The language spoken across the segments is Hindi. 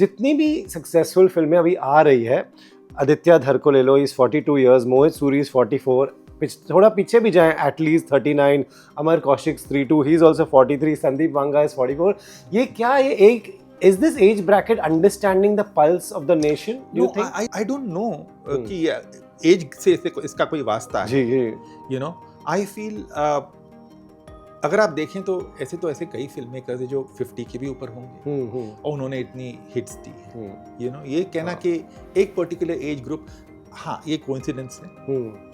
जितनी भी सक्सेसफुल फिल्में अभी आ रही है, आदित्य धर को ले लो, is 42 years, Mohit Suri is 44, थोड़ा पीछे भी जाएं, at least 39, Amar Kaushik 32, he is also 43, Sandeep Vanga is 44. ये क्या, ये एक is this age bracket understanding the pulse of the nation, do you think? I don't know कि एज से इसका कोई वास्ता है. जी. You know, I feel अगर आप देखें तो ऐसे कई फिल्म मेकर्स हैं जो 50 के भी ऊपर होंगे और उन्होंने इतनी हिट्स दी है. You know, ये कहना कि एक पर्टिकुलर एज ग्रुप, हाँ ये कोइंसिडेंस है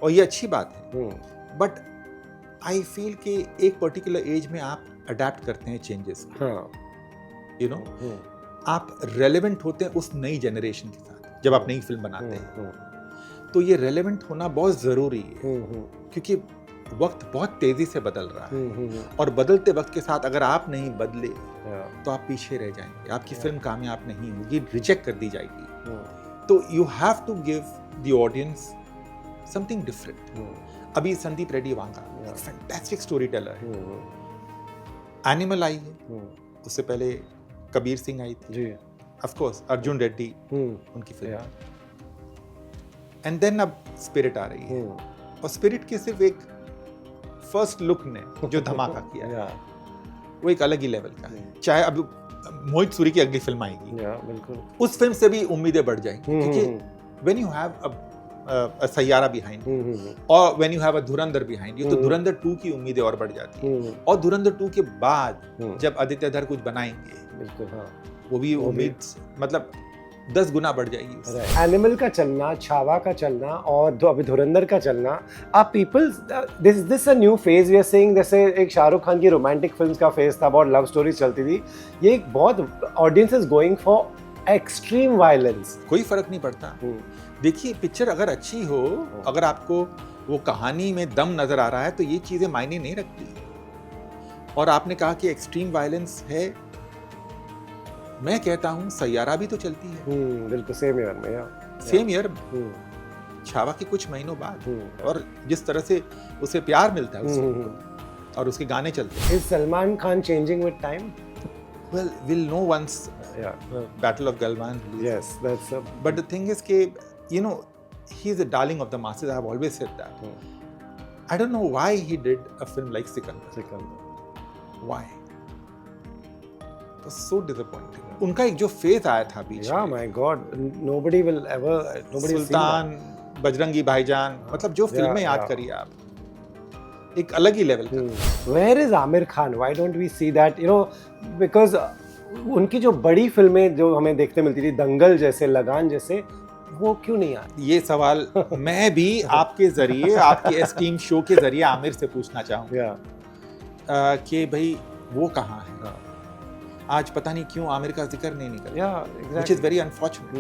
और ये अच्छी बात है, बट आई फील कि एक पर्टिकुलर एज में आप अडेप्ट करते हैं चेंजेस को. यू नो, आप रेलेवेंट होते हैं उस नई जनरेशन के साथ जब आप नई फिल्म बनाते हैं. तो ये रेलेवेंट होना बहुत ज़रूरी है क्योंकि वक्त बहुत तेज़ी से बदल रहा है और बदलते वक्त के साथ अगर आप नहीं बदले तो आप पीछे रह जाएंगे, आपकी फिल्म कामयाब नहीं होगी, रिजेक्ट कर दी जाएगी. तो you have to give the audience something different. अभी Sandeep Reddy Vanga fantastic story teller है. एनिमल आई है, उससे पहले कबीर सिंह आई थी, ऑफ कोर्स अर्जुन रेड्डी उनकी फिल्म, एंड देन अब स्पिरिट आ रही है. और स्पिरिट के सिर्फ एक फर्स्ट लुक ने जो धमाका किया है वो एक अलग ही लेवल का है. चाहे अब मोहित सूरी की अगली फिल्म आएगी, बिल्कुल उस फिल्म से भी उम्मीदें बढ़ जाएंगी क्योंकि when you have a Saiyaara behind और when you have a Dhurandhar behind you, तो धुरंधर 2 की उम्मीदें और बढ़ जाती हैं. और धुरंधर 2 के बाद जब आदित्य धर कुछ बनाएंगे, बिल्कुल वो भी उम्मीद मतलब 10 गुना बढ़ जाएगी. एनिमल का चलना, छावा का चलना और अभी धुरंधर का चलना, आप people this a new phase we are seeing. जैसे एक शाहरुख खान की रोमांटिक फिल्म्स का फेज था, बहुत लव स्टोरीज चलती थी. ये एक बहुत audience is going for extreme violence. कोई फर्क नहीं पड़ता. देखिए पिक्चर अगर अच्छी हो, अगर आपको वो कहानी में दम नजर आ रहा है तो ये चीजें मायने नहीं रखती. और आपने कहा कि एक्सट्रीम वायलेंस है, मैं कहता हूँ सैयारा भी तो चलती है. बिल्कुल सेम ईयर में, सेम ईयर छावा के कुछ महीनों बाद. और जिस तरह से उसे प्यार मिलता है उसको और उसके गाने चलते हैं. Is Salman Khan changing with time? Well, we'll know once Battle of Galwan releases. Yes, that's a... But the thing is कि, you know, he's a darling of the masses. I have always said that. I don't know why he did a film like Sikandar. Why? It was so disappointing. उनका एक जो फेज आया था बीच में. Yeah, my God, nobody will ever. सुल्तान, बजरंगी भाईजान, मतलब जो फिल्में याद करिए आप, एक अलग ही लेवल का. Where is Aamir Khan? Why don't we see that? You know, because उनकी जो बड़ी फिल्में जो हमें देखते मिलती थी, दंगल जैसे, लगान जैसे, वो क्यों नहीं आती? ये सवाल मैं भी आपके जरिए, आपके एस्टीम शो के जरिए आमिर से पूछना चाहूँगा कि भाई वो कहाँ है. आज पता नहीं क्यों आमिर का जिक्र नहीं निकला. Which is very unfortunate.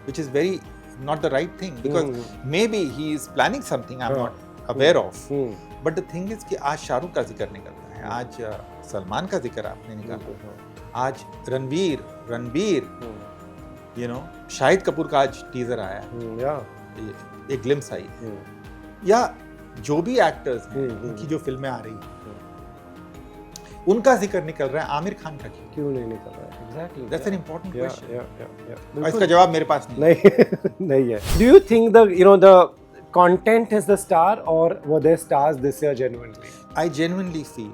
Which is very not the right thing because maybe he is planning something I'm not aware of. But the thing is कि आज शाहरुख का जिक्र निकलता है, आज सलमान का जिक्र आपने निकाला, आज रणबीर, you know, शाहिद कपूर का आज टीजर आया है, एक ग्लिम्स आई है, या जो भी एक्टर्स हैं उनकी जो फिल्में आ रही हैं उनका जिक्र निकल रहा है, आमिर खान का क्यों नहीं निकल रहा है? Exactly. That's an important question. इसका जवाब मेरे पास नहीं है. Do you think the content is the star or were there stars this year genuinely? I genuinely feel,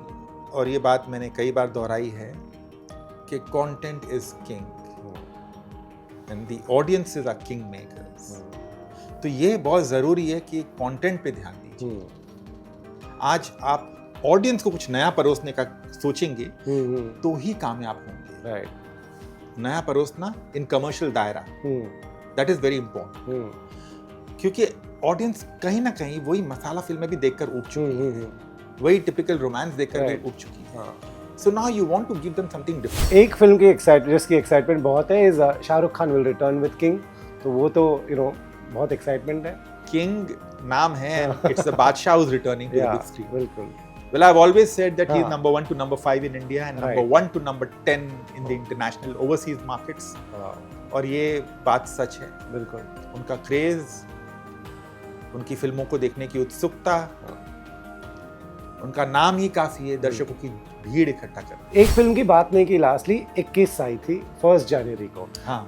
और ये बात मैंने कई बार दोहराई है कि content is king and the audiences are king makers. तो ये बहुत ज़रूरी है कि content पे ध्यान दीजिए. आज आप ऑडियंस को कुछ नया परोसने का सोचेंगे तो ही कामयाब होंगे. राइट. नया परोसना इन कमर्शियल दायरा, दैट इज वेरी इंपॉर्टेंट. क्योंकि ऑडियंस कहीं ना कहीं वही मसाला फिल्में भी देखकर उठ चुकी है, वही टिपिकल रोमांस देखकर भी उठ चुकी है. So now you want to give them something different. एक फिल्म की एक्साइटमेंट बहुत है, is Shahrukh Khan will return with King. तो वो तो बहुत एक्साइटमेंट है. किंग नाम है, इट्स द बादशाह who is returning to the big screen. बिल्कुल. Well, I've always said that he's number 1 to number 5 in India and number 1 to number 10 in the international overseas markets. और ये बात सच है. बिल्कुल. उनका क्रेज, उनकी फिल्मों को देखने की उत्सुकता, उनका नाम ही काफी है दर्शकों की भीड़ इकट्ठा करने। एक फिल्म की बात नहीं की लास्टली, 21 आई थी 1 जनवरी को। हाँ।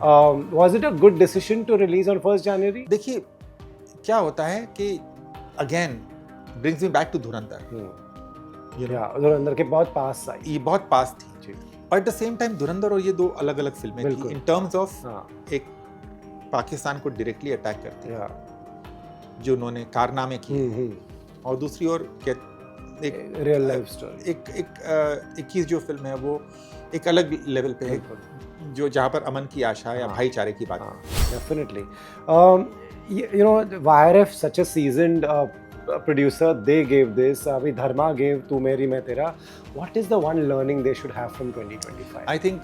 Was it a good decision to release on 1 January? देखिए क्या होता है कि again brings me back to Dhurandhar. Dhurandhar के बहुत पास आई, ये बहुत पास थी, और एट द सेम टाइम धुरंधर और ये दो अलग अलग फिल्में थी इन टर्म्स ऑफ एक पाकिस्तान को डायरेक्टली अटैक करते जो उन्होंने कारनामे किए, और दूसरी ओर एक रियल लाइफ स्टोरी, एक 21 जो फिल्म है वो एक अलग लेवल पे है, जो जहाँ पर अमन की आशा या भाईचारे की बात है। Definitely you know YRF such a seasoned producer, they gave this, abhi Dharma gave Tu Meri Main Tera. What is the one learning they should have from 2025? I think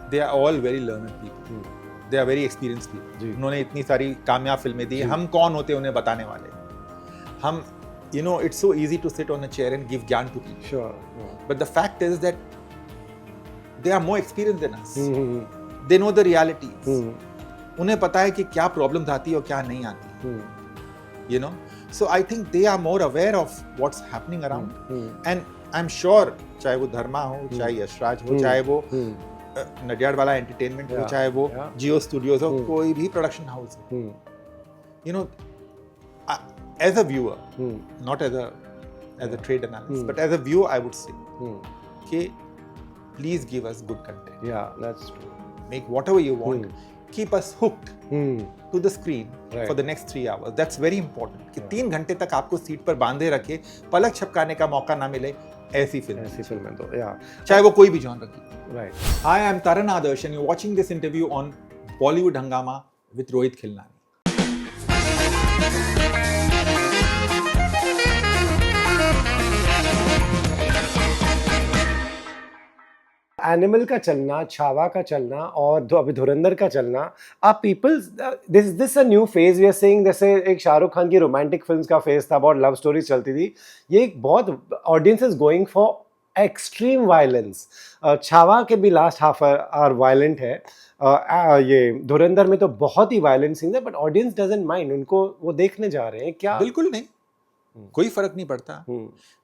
they are all very learned people. They are very experienced people. उन्होंने इतनी सारी कामयाब फिल्में दी, हम कौन होते उन्हें बताने वाले? हम you know it's so easy to sit on a chair and give gyan to people. Sure. But the fact is that they are more experienced than us. They know the realities. उन्हें पता है कि क्या प्रॉब्लम्स आती है और क्या नहीं आती, you know. So I think they are more aware of what's happening around. And I'm sure चाहे वो धर्मा हो, चाहे यशराज हो, चाहे वो नडियाडवाला एंटरटेनमेंट हो, चाहे वो जियो स्टूडियोज हो, कोई भी प्रोडक्शन हाउस हो, you know, as a viewer, not as a trade analyst, but as a viewer I would say कि please give us good content. Yeah, that's true. Make whatever you want. Keep us hooked to the screen for the next 3 hours. That's very important. कि 3 घंटे तक आपको सीट पर बांधे रखे, पलक झपकाने का मौका ना मिले, ऐसी फिल्म तो चाहे वो कोई भी जॉनर की। Right. Hi, I'm Taran Adarsh and you're watching this interview on Bollywood Hangama with Rohit Khilnani. Animal का चलना, छावा का चलना और अभी धुरंधर का चलना, आप peoples this a new phase we are saying. जैसे एक शाहरुख खान की रोमांटिक फिल्म्स का फेज था, बहुत लव स्टोरीज चलती थी, ये एक बहुत audience is going for extreme violence. Chhaava के भी लास्ट हाफ आवर वायलेंट है, ये धुरंधर में तो बहुत ही वायलेंट सीन्स है, बट ऑडियंस डजंट माइंड, उनको वो देखने जा रहे हैं। क्या? बिल्कुल नहीं, कोई फर्क नहीं पड़ता।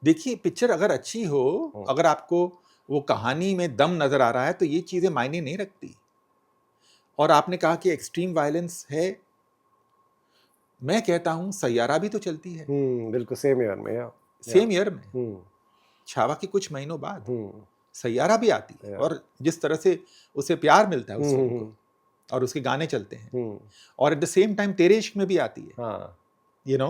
देखिए पिक्चर अगर अच्छी हो, अगर आपको वो कहानी में दम नजर आ रहा है, तो ये चीजें मायने नहीं रखती। और आपने कहा कि एक्सट्रीम वायलेंस है, मैं कहता हूं सैयारा भी तो चलती है। बिल्कुल सेम ईयर में, सेम ईयर में छावा के कुछ महीनों बाद सैयारा भी आती है, और जिस तरह से उसे प्यार मिलता है उस फिल्म को, और उसके गाने चलते हैं, और एट द सेम टाइम तेरे इश्क में भी आती है, यू नो,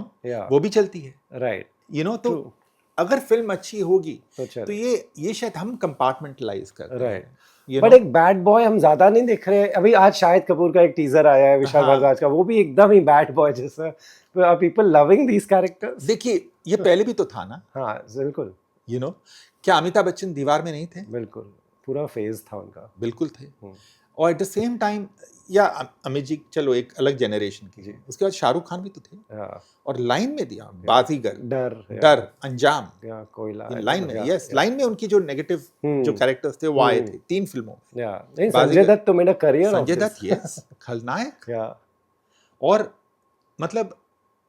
वो भी चलती है, राइट, यू नो। तो अगर फिल्म अच्छी होगी तो ये शायद हम कंपार्टमेंटलाइज करते हैं। बट एक बैड बॉय हम ज्यादा नहीं देख रहे हैं। अभी आज शाहिद कपूर का एक टीजर आया है विशाल भारद्वाज का, वो भी एकदम ही बैड बॉय जैसा। People loving these characters. देखिए ये पहले भी तो था ना। हाँ बिल्कुल, यू नो, क्या अमिताभ बच्चन दीवार में नहीं थे? बिल्कुल, पूरा फेज था उनका। बिल्कुल थे। और एट द सेम टाइम, या अमित जी चलो एक अलग जनरेशन की, उसके बाद शाहरुख खान भी तो थे, और लाइन में दिया बाजीगर, डर, अंजाम, कोयला, लाइन में, यस, लाइन में उनकी जो नेगेटिव जो कैरेक्टर्स थे वो आए थे 3 फिल्मों में। संजय दत्त तो मेरा करियर, संजय दत्त, यस, खलनायक। और मतलब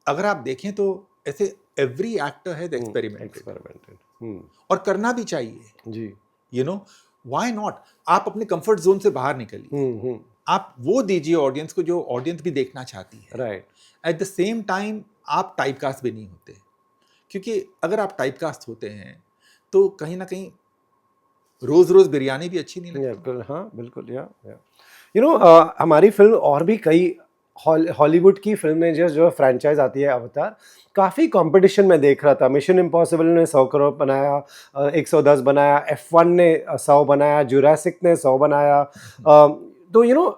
अगर आप देखें तो ऐसे एवरी एक्टर हैज एक्सपेरिमेंटेड, और करना भी चाहिए जी, यू नो, व्हाई नॉट। आप अपने कंफर्ट जोन से बाहर निकलिए, आप वो दीजिए ऑडियंस को जो ऑडियंस भी देखना चाहती है, right. At the same time आप टाइपकास्ट भी नहीं होते, क्योंकि अगर आप टाइपकास्ट होते हैं तो कहीं ना कहीं रोज रोज बिरयानी भी अच्छी नहीं लगती। हाँ बिल्कुल, यू नो, हमारी फिल्म और भी कई हॉलीवुड की फिल्में जो फ्रेंचाइज आती है, अवतार काफ़ी कंपटीशन में देख रहा था। मिशन इम्पॉसिबल ने 100 करोड़ बनाया, 110 बनाया, F1 ने 100 बनाया, जुरासिक ने 100 बनाया। तो यू नो,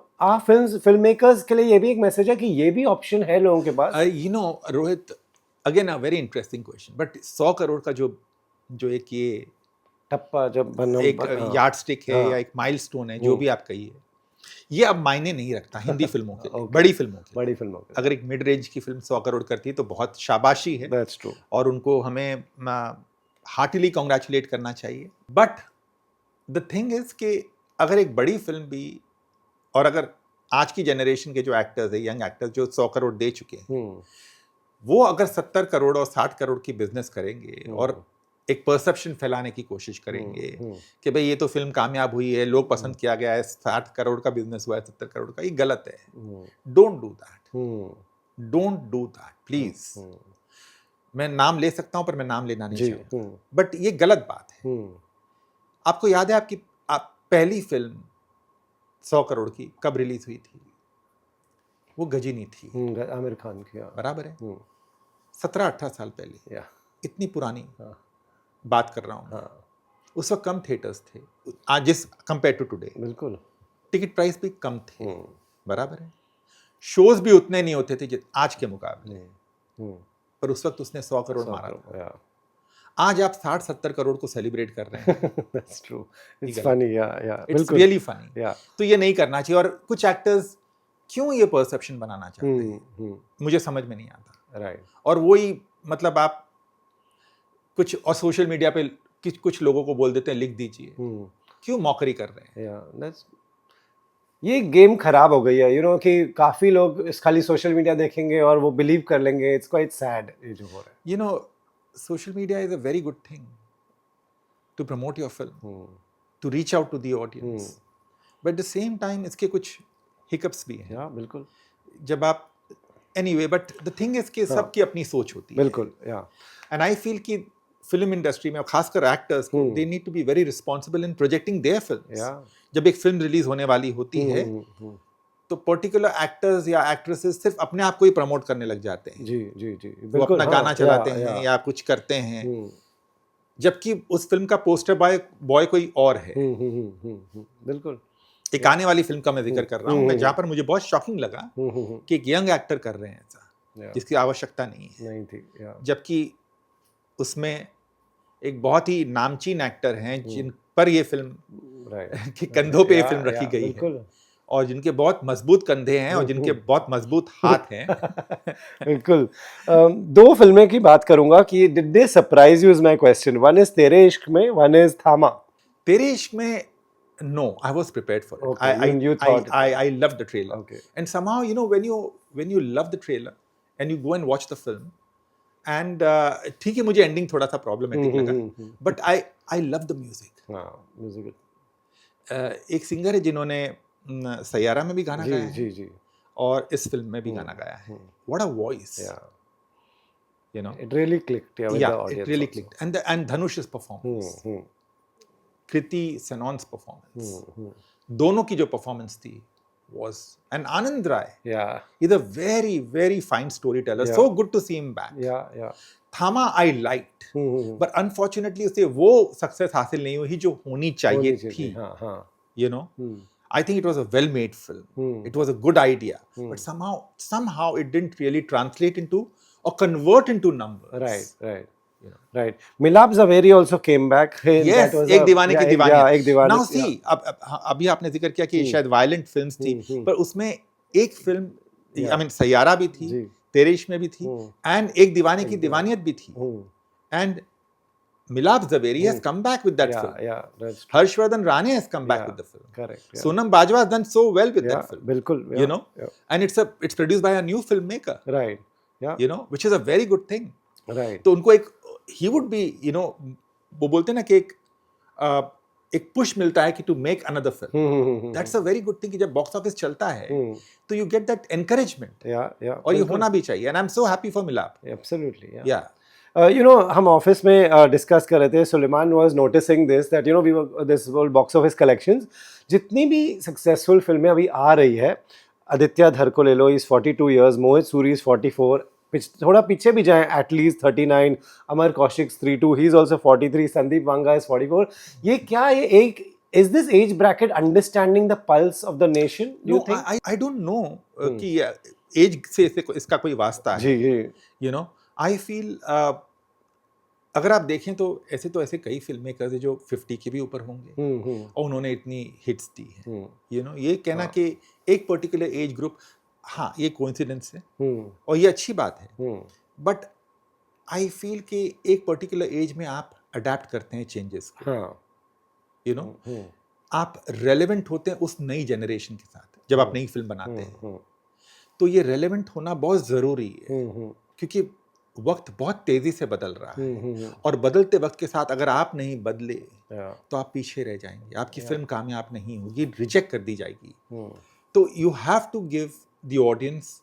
फिल्म मेकर्स के लिए ये भी एक मैसेज है कि ये भी ऑप्शन है लोगों के पास। You know Rohit, again a very interesting question, but 100 crore का जो एक ये टप्पा जब एक यार्ड स्टिक है, या एक माइलस्टोन है, जो भी आप कहिए, ये अब मायने नहीं रखता हिंदी फिल्मों के लिए, बड़ी फिल्मों के। अगर एक मिड रेंज की फिल्म 100 करोड़ करती है तो बहुत शाबाशी है, That's true. और उनको हमें हार्टिली कॉन्ग्रेचुलेट करना चाहिए। बट द थिंग इज कि अगर एक बड़ी फिल्म भी, और अगर आज की जनरेशन के जो एक्टर्स है, यंग एक्टर्स जो 100 करोड़ दे चुके हैं, वो अगर 70 करोड़ और 60 करोड़ की बिजनेस करेंगे, और एक परसेप्शन फैलाने की कोशिश करेंगे कि भाई ये तो फिल्म कामयाब हुई है, लोग पसंद किया गया है, 60 करोड़ का बिजनेस हुआ है, 70 करोड़ का, ये गलत है। Don't do that, don't do that please. मैं नाम ले सकता हूं पर मैं नाम लेना नहीं चाहूंगा, बट ये गलत बात है। आपको याद है आपकी पहली फिल्म 100 करोड़ की कब रिलीज हुई थी? वो गजनी थी, आमिर खान की। बराबर है, 17-18 साल पहले, इतनी पुरानी बात कर रहा हूँ। उस वक्त कम थिएटर्स थे आज जिस कंपेयर टू टुडे, बिल्कुल। टिकट प्राइस भी कम थे, बराबर है, शोज भी उतने नहीं होते थे आज के मुकाबले, पर उस वक्त उसने 100 करोड़ मारा था। आज आप 60-70 करोड़ को सेलिब्रेट कर रहे हैं। That's true. It's funny, yeah. It's really funny. तो ये नहीं करना चाहिए। और कुछ एक्टर्स क्यों ये परसेप्शन बनाना चाहते हैं, मुझे समझ में नहीं आता। राइट। और वही मतलब आप कुछ और सोशल मीडिया पे कुछ लोगों को बोल देते हैं लिख दीजिए, क्यों मौकरी कर रहे हैं? ये गेम खराब हो गई है, कि काफी लोग इस खाली सोशल मीडिया देखेंगे और वो बिलीव कर लेंगे। इट्स क्वाइट सैड ये जो हो रहा है। Social media is a very good thing to promote your film, to reach out to the audience, but at the same time इसके कुछ hiccups भी हैं। बिल्कुल। जब आप anyway, but the thing is कि सबकी अपनी सोच होती है। बिल्कुल, and I feel कि फिल्म इंडस्ट्री में, खासकर actors, they need to be very responsible in projecting their films। जब एक फिल्म रिलीज होने वाली होती है तो पर्टिकुलर एक्टर्स या एक्ट्रेसेस सिर्फ अपने आप को ही प्रमोट करने लग जाते हैं। जी वो अपना गाना चलाते हैं या कुछ करते हैं, जबकि उस फिल्म का पोस्टर बॉय कोई और है। बिल्कुल। एक आने वाली फिल्म का मैं जिक्र कर रहा हूँ मैं, जहाँ पर मुझे बहुत शॉकिंग लगा कि एक यंग एक्टर कर रहे हैं ऐसा, जिसकी आवश्यकता नहीं थी, जबकि उसमें एक बहुत ही नामचीन एक्टर हैं जिन पर ये फिल्म के कंधों पे ये फिल्म रखी गई है, और जिनके बहुत मजबूत कंधे हैं और जिनके बहुत मजबूत हाथ हैं। बिल्कुल। दो फिल्में की बात करूंगा कि did they surprise you is my question. One is तेरे इश्क में, वन इज थामा। तेरे इश्क में, no, I was prepared for it. Okay, I loved the trailer. Okay. And somehow, when you love the trailer and you go and watch the film, and ठीक है, मुझे ending थोड़ा सा problematic लगा, but I love the music. Music. एक सिंगर है जिन्होंने सैयारा में भी गाना गाया है, जी, और इस फिल्म में भी गाना गाया है। What a voice! It really clicked. With the audience. It really clicked. And Dhanush's performance, Kriti सेनॉन's performance, दोनों की जो performance थी was, and Anand Rai, he's a very very fine storyteller. So good to see him back. थामा I liked, but unfortunately उसे वो success हासिल नहीं हुई जो होनी चाहिए थी। I think it was a well-made film. It was a good idea, but somehow it didn't really translate into or convert into numbers. Right. Milap Zaveri also came back. Yes, एक दीवाने की दीवानी। एक दीवाने। Now see, अभी आपने जिक्र किया कि शायद violent films थी, पर उसमें एक फिल्म, I mean सैयारा भी थी, तेरे इश्क में भी थी, and एक दीवाने की दीवानियत भी थी, and Milap Zaveri has come back with that film. That's true. Harshvardhan Rane has come back with the film. Correct. Sonam Bajwa has done so well with that film. बिल्कुल। And it's produced by a new filmmaker. Right. Which is a very good thing. Right. तो उनको एक, he would be, वो बोलते हैं ना कि एक पुश मिलता है कि to make another film. That's a very good thing कि जब box office चलता है तो you get that encouragement. और ये होना भी चाहिए, and I'm so happy for Milap. Absolutely. Yeah. हम ऑफिस में डिस्कस कर रहे थे, Suleman was noticing this that we were this whole box office collections, जितनी भी सक्सेसफुल फिल्में अभी आ रही है, आदित्य धर को ले लो, is 42 years, Mohit Suri is 44, थोड़ा पीछे भी जाएं at least 39, Amar Kaushik 32, he is also 43, Sandeep Vanga is 44। ये क्या, ये एक is this age bracket understanding the pulse of the nation, do you think? I don't know कि एज से इसका कोई वास्ता है। जी। I feel अगर आप देखें तो ऐसे कई फिल्म मेकर्स हैं जो 50 के भी ऊपर होंगे और उन्होंने इतनी हिट्स दी हैं। ये कहना कि एक पर्टिकुलर एज ग्रुप, हाँ ये कोइंसिडेंस है और ये अच्छी बात है, बट आई फील कि एक पर्टिकुलर एज में आप अडेप्ट करते हैं चेंजेस को। आप रेलेवेंट होते हैं उस नई जनरेशन के साथ जब आप नई फिल्म बनाते हैं, तो ये रेलेवेंट होना बहुत ज़रूरी है, क्योंकि वक्त बहुत तेजी से बदल रहा है और बदलते वक्त के साथ अगर आप नहीं बदले तो आप पीछे रह जाएंगे, आपकी फिल्म कामयाब नहीं होगी, रिजेक्ट कर दी जाएगी। तो you have to give the audience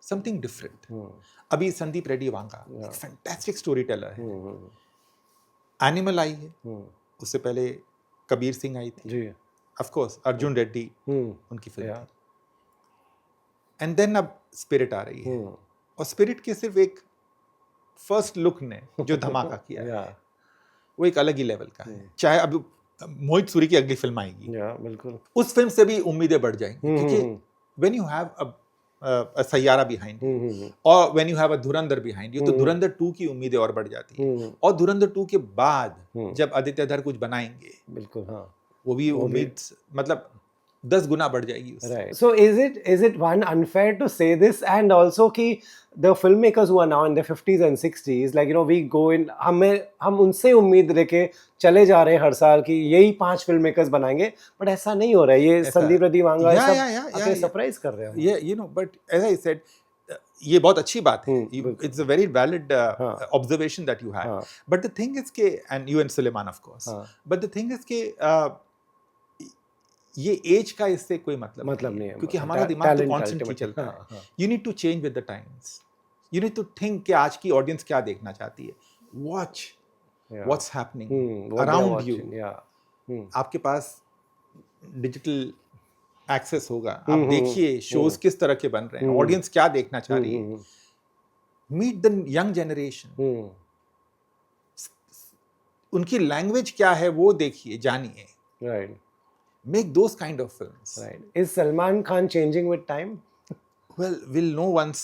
something different. अभी संदीप रेड्डी वांगा एक फैंटास्टिक स्टोरी टेलर है। एनिमल आई है, उससे पहले कबीर सिंह आई थी, ऑफ कोर्स अर्जुन रेड्डी उनकी फिल्म थी, एंड देन अब स्पिरिट आ रही है। और स्पिरिट के सिर्फ एक फर्स्ट लुक ने जो धमाका किया है वो एक अलग ही लेवल का है। चाहे अब मोहित सूरी की अगली फिल्म आएगी, बिल्कुल उस फिल्म से भी उम्मीदें बढ़ जाएंगी, क्योंकि when you have a Saiyaara behind और when you have a Dhurandhar behind you, तो धुरंधर 2 की उम्मीदें और बढ़ जाती है। और धुरंधर 2 के बाद जब आदित्य धर कुछ बनाएंगे, बिल्कुल वो भी उम्मीद मतलब 10 गुना बढ़ जाएगी। Right. So is it one unfair to say this, and also कि the filmmakers who are now in their 50s and 60s, like we go in, हम उनसे उम्मीद लेके चले जा रहे हैं हर साल कि यही 5 filmmakers बनाएंगे, but ऐसा नहीं हो रहा है। ये संदीप रेड्डी वांगा सब सरप्राइज कर रहे हैं। Yeah, but as I said, ये बहुत अच्छी बात है। It's a very valid observation that you have. But the thing is कि, and you and Suleiman of course, but the thing is कि ये एज का इससे कोई मतलब नहीं है, क्योंकि हमारा दिमाग तो कॉन्स्टेंटली चलता है। You need to change with the times, you need to think कि आज की ऑडियंस क्या देखना चाहती है। Watch what's happening around you. आपके पास डिजिटल एक्सेस होगा, आप देखिए शोज किस तरह के बन रहे हैं, ऑडियंस क्या देखना चाह रही है। मीट द यंग जनरेशन, उनकी लैंग्वेज क्या है वो देखिए, जानिए। Right. Make those kind of films. Right. Is Salman Khan changing with time? Well, we'll know once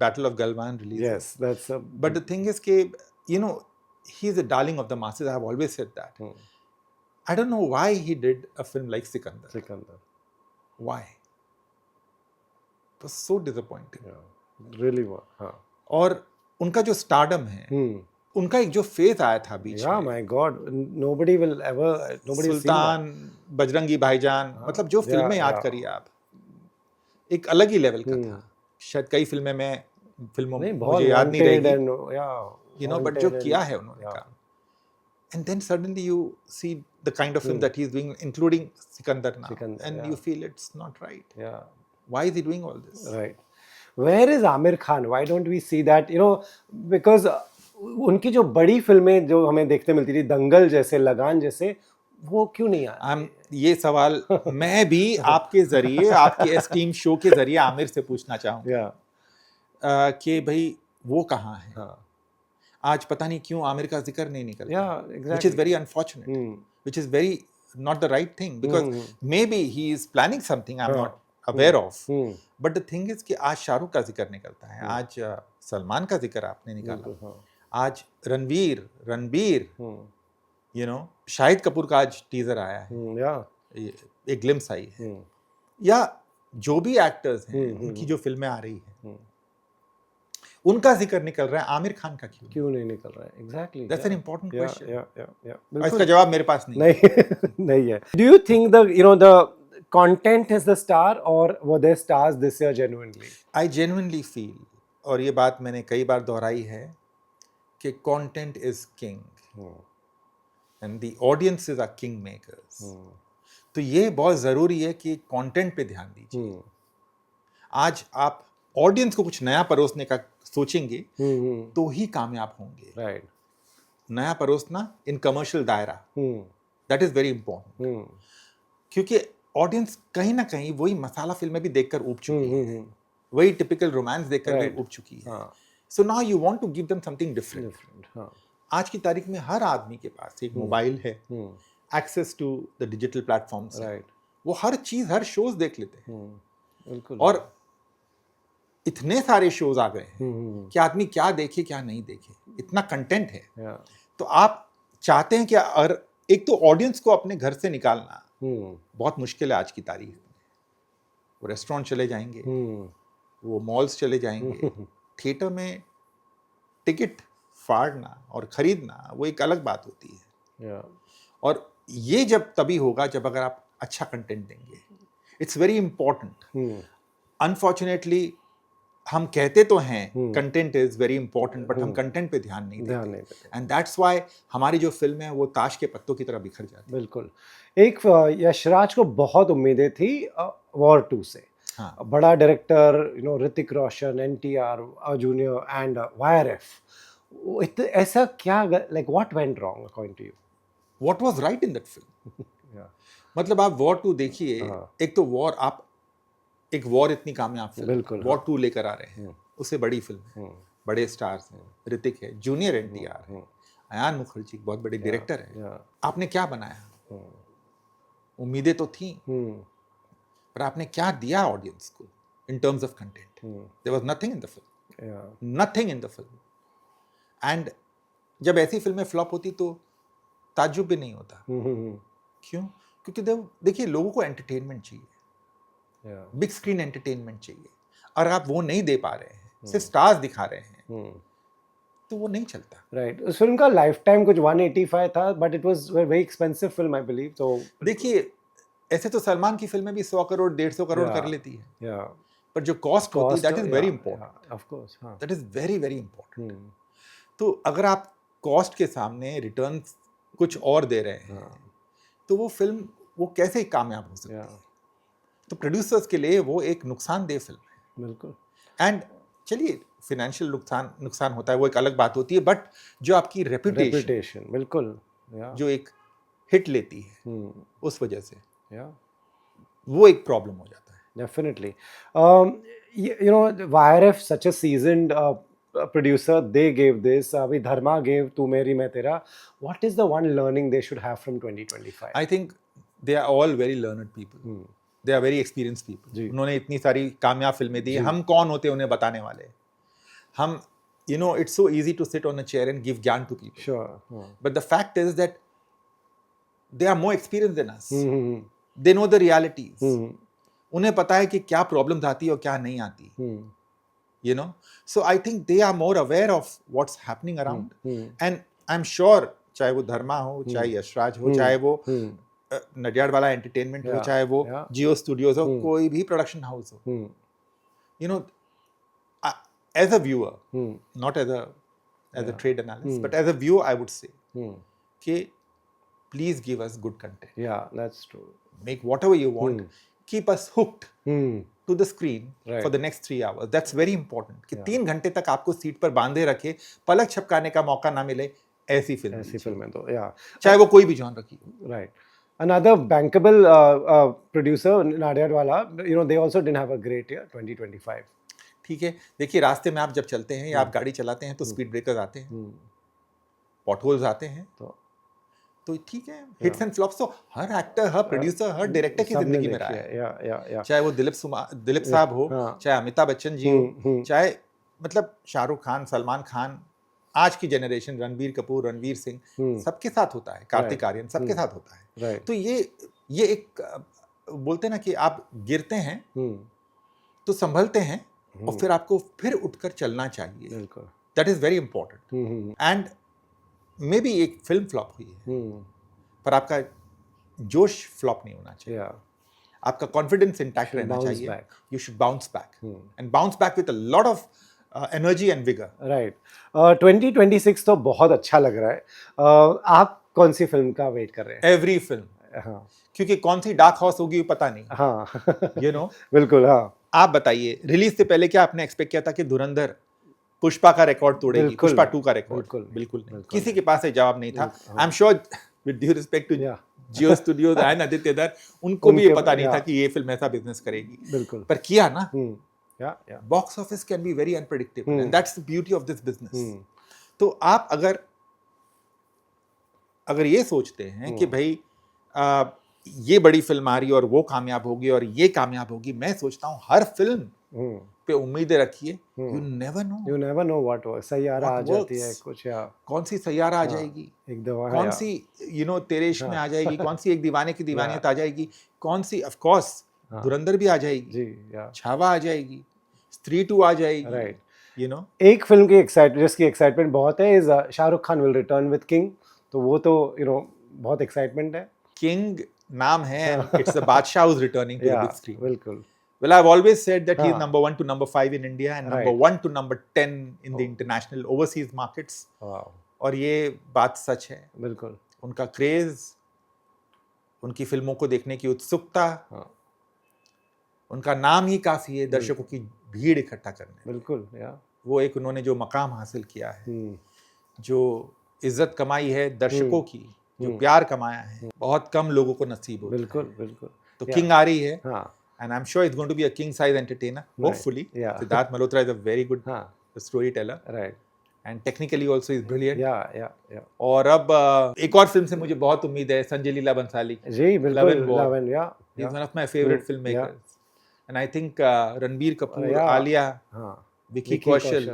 Battle of Galwan releases. Yes, that's a... But the thing is that, he's a darling of the masses. I've always said that. I don't know why he did a film like Sikandar. Why? It was so disappointing. Yeah, really was. और उनका जो stardom है, उनका एक जो फेज आया था बीच में, my God, nobody सुल्तान, बजरंगी भाईजान, मतलब जो फिल्में याद करिए आप, एक अलग ही लेवल का था। शायद कई फिल्में मुझे याद नहीं रहेगी, बट जो किया है उन्होंने काम। And then suddenly you see the kind of film that he is doing, including Sikandar now, and you feel it's not right. Why is he doing all this? Right. Where is Aamir Khan? Why don't we see that, because उनकी जो बड़ी फिल्में जो हमें देखते मिलती थी, दंगल जैसे, लगान जैसे, वो क्यों नहीं आए? ये सवाल मैं भी आपके जरिए, आपके एस्टीम शो के जरिए आमिर से पूछना चाहूँगा कि भाई वो कहाँ है? आज पता नहीं क्यों आमिर का जिक्र नहीं निकलता, which is very unfortunate, which is very not the right thing, because maybe he is planning something I'm not aware of, but the thing is कि आज शाहरुख का जिक्र निकलता है, आज सलमान का जिक्र आपने निकाला, आज रणबीर, शाहिद कपूर का आज टीजर आया है, एक ग्लिम्स आई है, या जो भी एक्टर्स हैं उनकी जो फिल्में आ रही हैं उनका जिक्र निकल रहा है, आमिर खान का क्यों नहीं निकल रहा है? Exactly, that's an important question. इसका जवाब मेरे पास नहीं है। Do you think the content is the star, or were there stars this year genuinely? I genuinely feel, और ये बात मैंने कई बार दोहराई है, कि content is king and the audiences are king makers. तो ये बहुत ज़रूरी है कि content पे ध्यान दीजिए। आज आप ऑडियंस को कुछ नया परोसने का सोचेंगे तो ही कामयाब होंगे। राइट। नया परोसना इन कमर्शियल दायरा, दैट इज वेरी इंपॉर्टेंट, क्योंकि ऑडियंस कहीं ना कहीं वही मसाला फिल्में भी देखकर ऊब चुकी है, वही टिपिकल रोमांस देखकर भी ऊब चुकी है। So now you want to give them something different. आज की तारीख में हर आदमी के पास एक मोबाइल है, access to the digital platforms, वो हर चीज, हर शोज देख लेते हैं, और इतने सारे शोज आ गए हैं कि आदमी क्या देखे क्या नहीं देखे, इतना कंटेंट है। तो आप चाहते हैं कि एक तो ऑडियंस को अपने घर से निकालना बहुत मुश्किल है आज की तारीख में। वो रेस्टोरेंट चले जाएंगे, वो मॉल्स चले जाएंगे, थिएटर में टिकट फाड़ना और खरीदना वो एक अलग बात होती है। और ये जब तभी होगा जब अगर आप अच्छा कंटेंट देंगे। It's very important. अनफॉर्चुनेटली हम कहते तो हैं content is very important, but हम कंटेंट पे ध्यान नहीं देते, एंड दैट्स व्हाई हमारी जो फिल्म है वो ताश के पत्तों की तरह बिखर जाती है। बिल्कुल। एक यशराज को बहुत उम्मीदें थी वॉर 2 से। हाँ। बड़ा director, Hrithik Roshan, NTR junior and YRF, ऐसा क्या, like what went wrong according to you? What was right in that film? मतलब आप वॉर 2 देखिए, एक तो वॉर, आप एक वॉर इतनी कामयाब फिल्म, बिल्कुल, वॉर 2 लेकर आ रहे हैं, उससे बड़ी फिल्म है, बड़े स्टार्स हैं, ऋतिक है, जूनियर एनटीआर है, अयान मुखर्जी बहुत बड़े डायरेक्टर है, आपने क्या बनाया? उम्मीदें तो थी, पर आपने क्या दिया ऑडियंस को in terms of content? There was nothing in the film, nothing in the film. And जब ऐसी फिल्में फ्लॉप होती तो ताज्जुब भी नहीं होता। क्यों? क्योंकि देखिए, लोगों को एंटरटेनमेंट चाहिए, बिग स्क्रीन एंटरटेनमेंट चाहिए, और आप वो नहीं दे पा रहे हैं, सिर्फ स्टार्स दिखा रहे हैं, तो वो नहीं चलता। राइट। उस फिल्म का लाइफ टाइम कुछ 185 था, but it was very expensive film, I believe. तो देखिए, ऐसे तो सलमान की फिल्में भी 100 करोड़ 150 करोड़ कर लेती है, पर जो कॉस्ट होती है, that is very important. Of course, हाँ, that is very very important. तो अगर आप कॉस्ट के सामने रिटर्न कुछ और दे रहे हैं, तो वो फिल्म वो कैसे कामयाब हो सकती है? तो प्रोड्यूसर्स के लिए वो एक नुकसानदेह फिल्म है। बिल्कुल। एंड चलिए, फाइनेंशियल नुकसान होता है, वो एक अलग बात होती है, बट जो आपकी रेपुटेशन, बिल्कुल, जो एक हिट लेती है, उस वजह से वो एक प्रॉब्लम हो जाता है। Definitely. YRF, such a seasoned producer, they gave this. Abhi Dharma gave Tu Meri Main Tera. What is the one learning they should have from 2025? I think they are all very learned people. They are very experienced people. उन्होंने इतनी सारी कामयाब फिल्में दी, हम कौन होते उन्हें बताने वाले? हम, it's so easy to sit on a chair and give ज्ञान to people. Sure. But the fact is that they are more experienced than us. They know the realities. उन्हें पता है कि क्या प्रॉब्लम्स आती है और क्या नहीं आती, so I think they are more aware of what's happening around. And I'm sure, चाहे वो धर्मा हो, चाहे यशराज हो, चाहे वो नडियाडवाला एंटरटेनमेंट हो, चाहे वो जियो स्टूडियोज हो, कोई भी प्रोडक्शन हाउस हो, as a viewer, not as a trade analyst, but as a viewer, I would say कि please give us good content. Yeah, that's true. Make whatever you want. Keep us hooked to the screen for the next 3 hours. That's very important. कि 3 घंटे तक आपको सीट पर बांधे रखे, पलक झपकाने का मौका ना मिले, ऐसी फिल्में तो चाहे वो कोई भी जॉनर की। Right. Another bankable producer, Nadiadwala, they also didn't have a great year, 2025. ठीक है, देखिए, रास्ते में आप जब चलते हैं या आप गाड़ी चलाते हैं तो स्पीड ब्रेकर्स आते हैं, पॉटहोल्स आते हैं, तो ठीक है, हिट्स एंड फ्लॉप्स तो हर एक्टर, हर प्रोड्यूसर, हर डायरेक्टर की जिंदगी में रहा है। चाहे वो दिलीप साहब हो, चाहे अमिताभ बच्चन जी हो, चाहे मतलब शाहरुख खान, सलमान खान, आज की जनरेशन, रणबीर कपूर, रणवीर सिंह, सबके साथ होता है, कार्तिक आर्यन, सबके साथ होता है। तो ये एक बोलते हैं ना कि आप गिरते हैं तो संभलते हैं, और फिर आपको फिर उठकर चलना चाहिए। That is very important. And may be एक फिल्म फ्लॉप हुई है, पर आपका जोश फ्लॉप नहीं होना चाहिए, आपका कॉन्फिडेंस इंटैक्ट रहना चाहिए। You should bounce back and bounce back with a lot of energy and vigour. Right. 2026 तो बहुत अच्छा लग रहा है। आप कौन सी फिल्म का वेट कर रहे हैं? एवरी फिल्म, क्योंकि कौन सी डार्क हॉर्स होगी पता नहीं। बिल्कुल। आप बताइए, रिलीज से पहले क्या आपने एक्सपेक्ट किया था कि धुरंधर पुष्पा का रिकॉर्ड तोड़ेगी, पुष्पा 2 का रिकॉर्ड? बिल्कुल नहीं, किसी के पास जवाब नहीं था। I am sure, with due respect to Jio Studios and Aditya Dutt, उनको भी ये पता नहीं था कि ये फिल्म ऐसा बिजनेस करेगी, बिल्कुल, पर किया ना। Box office can be very unpredictable, and that's the beauty of this business. तो आप अगर ये सोचते हैं कि भाई ये बड़ी फिल्म आ रही है और वो कामयाब होगी और ये कामयाब होगी, मैं सोचता हूँ हर फिल्म पे उम्मीदें रखिए। You never know what works. Saiyaara आ जाती है कुछ, या कौन सी सैयारा आ जाएगी, एक दवा, कौन सी तेरे इश्क में आ जाएगी, कौन सी एक दीवाने की दीवानियत आ जाएगी, कौन सी ऑफ कोर्स धुरंधर भी आ जाएगी, छावा आ जाएगी, स्त्री 2 आ जाएगी, राइट। एक फिल्म की जिसकी एक्साइटमेंट बहुत है, is Shahrukh Khan will return with King. तो वो तो बहुत एक्साइटमेंट है। किंग नाम है, इट्स द बादशाह who's returning to the big screen. बिल्कुल। Well, I've always said that he's हाँ. number 1 to number 5 in India and number Right. 1 to number 10 in the international overseas markets. Wow. और ये बात सच है. बिल्कुल. उनका क्रेज, उनकी फिल्मों को देखने की उत्सुकता, हाँ. उनका नाम ही काफी है दर्शकों की भीड़ इकट्ठा करने. बिल्कुल. या. वो एक उन्होंने जो मकाम हासिल किया है, जो इज्जत कमाई है दर्शकों की, जो प्यार कमाया है, बहुत कम लोगों को नसीब होता है. बिल्कुल. बिल्कुल. तो किंग आ रही है. हाँ. And I'm sure it's going to be a king size entertainer, hopefully. Yeah. Siddharth Malhotra is a very good हाँ. storyteller. Right. And technically also is brilliant. Yeah. और अब एक और फिल्म से मुझे बहुत उम्मीद है, संजय लीला बंसाली. जी बिल्कुल. Love and War. Love and, yeah. He's one of my favorite filmmakers. And I think Ranbir Kapoor, Alia, Vicky Kaushal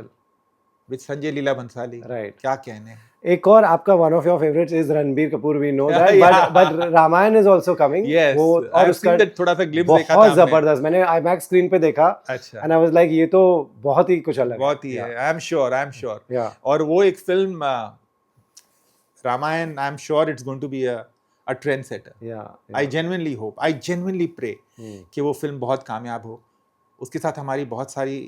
with Sanjay Leela Bhansali. Right. क्या कहने. एक और आपका one of your favorites is Ranbir Kapoor, we know that. Yeah. But Ramayan is also coming. Yes. वो और I've seen that थोड़ा सा glimpse देखा था बहुत हमने. जबरदस्त. मैंने IMAX स्क्रीन पे देखा. अच्छा. And I was like ये तो बहुत ही कुछ अलग. बहुत ही है. I'm sure. Yeah. और वो एक film Ramayana, I'm sure it's going to be a trendsetter. Yeah. I genuinely hope, I genuinely pray कि वो फिल्म बहुत कामयाब हो. उसके साथ हमारी बहुत सारी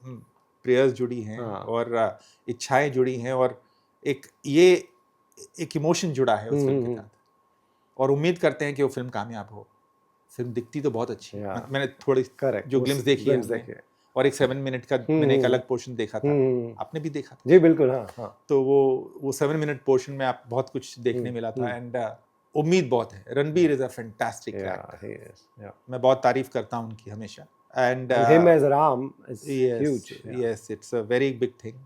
प्रेयर्स जुड़ी हैं और इच्छाएं जुड़ी हैं और एक इमोशन जुड़ा है उस फिल्म के साथ. और उम्मीद करते हैं कि वो फिल्म कामयाब हो. फिल्म दिखती तो बहुत अच्छी है. मैंने थोड़ी जो ग्लिम्स देखी है और एक 7 मिनट का मैंने एक अलग पोर्शन देखा था. आपने भी देखा था? जी बिल्कुल. हाँ. तो वो 7 मिनट पोर्शन में आप बहुत कुछ देखने मिला था. एंड उम्मीद बहुत है. Ranbir is a fantastic actor. मैं बहुत तारीफ करता हूँ उनकी हमेशा. And him as Ram is huge. Yes, it's a very big thing.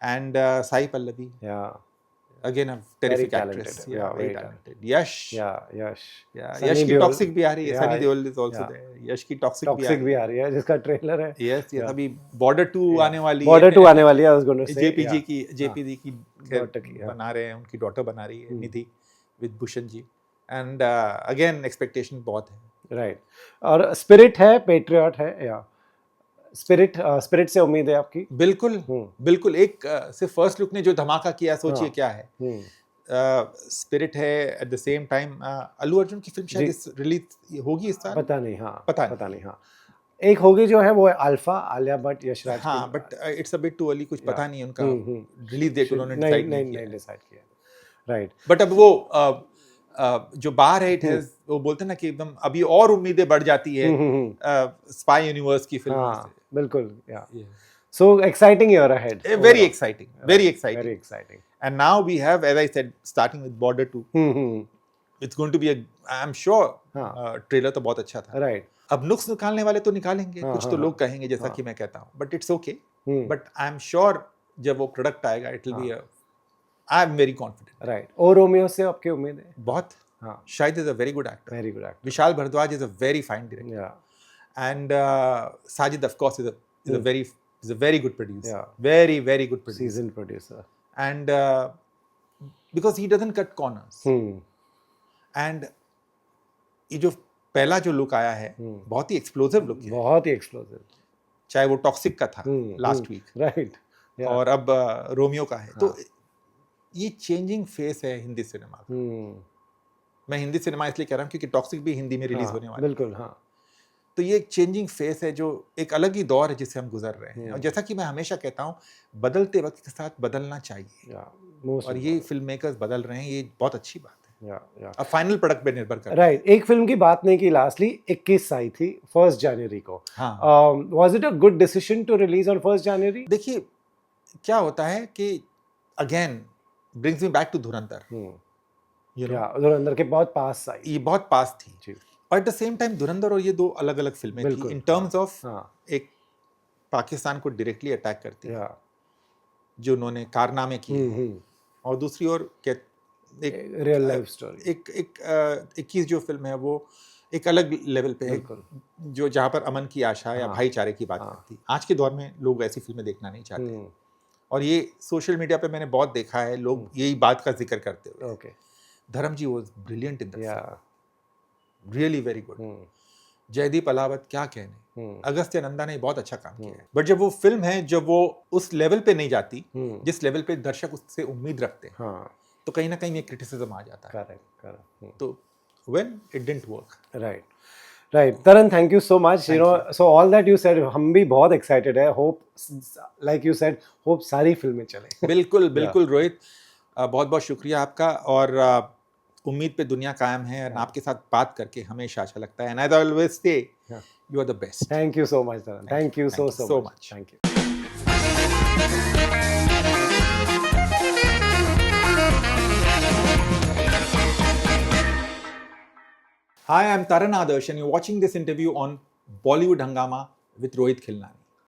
And Sai Pallavi. Yeah. Again a terrific actress. Yeah, very talented. Yash. Yash. Yash की टॉक्सिक भी आ रही है. Sunny Deol is also there. Yash की टॉक्सिक भी आ रही है जिसका ट्रेलर है. Yes. अभी Border 2 आने वाली है. Border 2 आने वाली है. I was going to say. JPG की बना रहे हैं. उनकी डॉटर बना रही है निधि with Bhushan ji. And again expectation बहुत है. राइट. और स्पिरिट है, पेट्रियट है. या स्पिरिट से उम्मीद है आपकी? बिल्कुल. एक सिर्फ फर्स्ट लुक ने जो धमाका किया, सोचिए क्या है. स्पिरिट है. At the same time Allu Arjun की फिल्म शायद रिलीज होगी इस साल. पता नहीं. हाँ. पता नहीं. हाँ. एक होगी जो है वो है अल्फा, आलिया भट्ट, यश राज. हाँ, but it's a bit too early. कुछ पता नहीं उनका रिलीज डेट उन्होंने डिसाइड नहीं किया. राइट. बट अब वो जो बार है, वो बोलते हैं ना कि एकदम अभी और उम्मीदें बढ़ जाती है स्पाई यूनिवर्स की फिल्म से. बिल्कुल. So exciting year ahead. Very exciting. And now we have, as I said, starting with Border 2. It's going to be I'm sure trailer तो बहुत अच्छा था. Right. अब नुक्स निकालने वाले तो निकालेंगे. कुछ तो लोग कहेंगे जैसा कि मैं कहता हूँ. But it's okay. But I'm sure जब वो प्रोडक्ट आएगा it will be I am very confident. Right. और रोमियो से आपकी उम्मीद है? बहुत. Shahid is a very good actor. Very good actor. Vishal Bhardwaj is a very fine director. Yeah. And Sajid of course is a very good producer. Yeah. Very good producer. Seasoned producer. And because he doesn't cut corners. And ये जो पहला जो लुक आया है बहुत ही एक्सप्लोसिव लुक है. बहुत ही एक्सप्लोसिव. चाहे वो टॉक्सिक का था लास्ट वीक. राइट. और अब रोमियो का है. तो ये चेंजिंग फेस है हिंदी सिनेमा का. मैं हिंदी सिनेमा इसलिए कह रहा हूँ क्योंकि टॉक्सिक भी हिंदी में रिलीज होने वाला है. बिल्कुल. हाँ. तो ये एक चेंजिंग फेस है जो एक अलग ही दौर है जिससे हम गुजर रहे हैं. और जैसा कि मैं हमेशा कहता हूँ बदलते वक्त के साथ बदलना चाहिए. और ये फिल्म मेकर्स बदल रहे हैं. ये बहुत अच्छी बात है. अब फाइनल प्रोडक्ट पे निर्भर करता है. राइट. एक फिल्म की बात नहीं की लास्टली. 21 आई थी 1 जनवरी को. Was it a good decision to release on 1 January? देखिए क्या होता है कि again brings me back to धुरंधर. धुरंधर के बहुत पास आई. ये बहुत पास थी. और एट द सेम टाइम धुरंधर और ये दो अलग अलग फिल्में थी इन टर्म्स ऑफ एक पाकिस्तान को डायरेक्टली अटैक करती है जो उन्होंने कारनामे किए. और दूसरी ओर एक रियल लाइफ स्टोरी. एक 21 जो फिल्म है वो एक अलग लेवल पे है जो जहाँ पर अमन की आशा या भाईचारे की बात करती है. आज के दौर में लोग ऐसी फिल्में देखना नहीं चाहते. और ये सोशल मीडिया पे मैंने बहुत देखा है लोग यही बात का जिक्र करते हुए. Dharma ji was brilliant in that film. Really very good. Jaideep Ahlawat क्या कहने. अगस्त्य नंदा ने बहुत अच्छा काम किया है. बट जब वो फिल्म है जब वो उस लेवल पे नहीं जाती जिस लेवल पे दर्शक उससे उम्मीद रखते हैं तो कहीं ना कहीं ये क्रिटिसिज्म आ जाता है. करेक्ट. तो well it didn't work. Right. Right Taran, thank you so much, you Thank no, so all that you said, हम भी बहुत एक्साइटेड है, hope, like you said, hope सारी फिल्में चले। बिल्कुल बिल्कुल रोहित, बहुत बहुत शुक्रिया आपका, और उम्मीद पे दुनिया कायम है, और आपके साथ बात करके हमेशा अच्छा लगता है, and I always say you are the best. Thank you so much Taran, thank you Thank you so so much, much. Thank you. Hi, I'm Taran Adarsh, and you're watching this interview on Bollywood Hangama with Rohit Khilnani.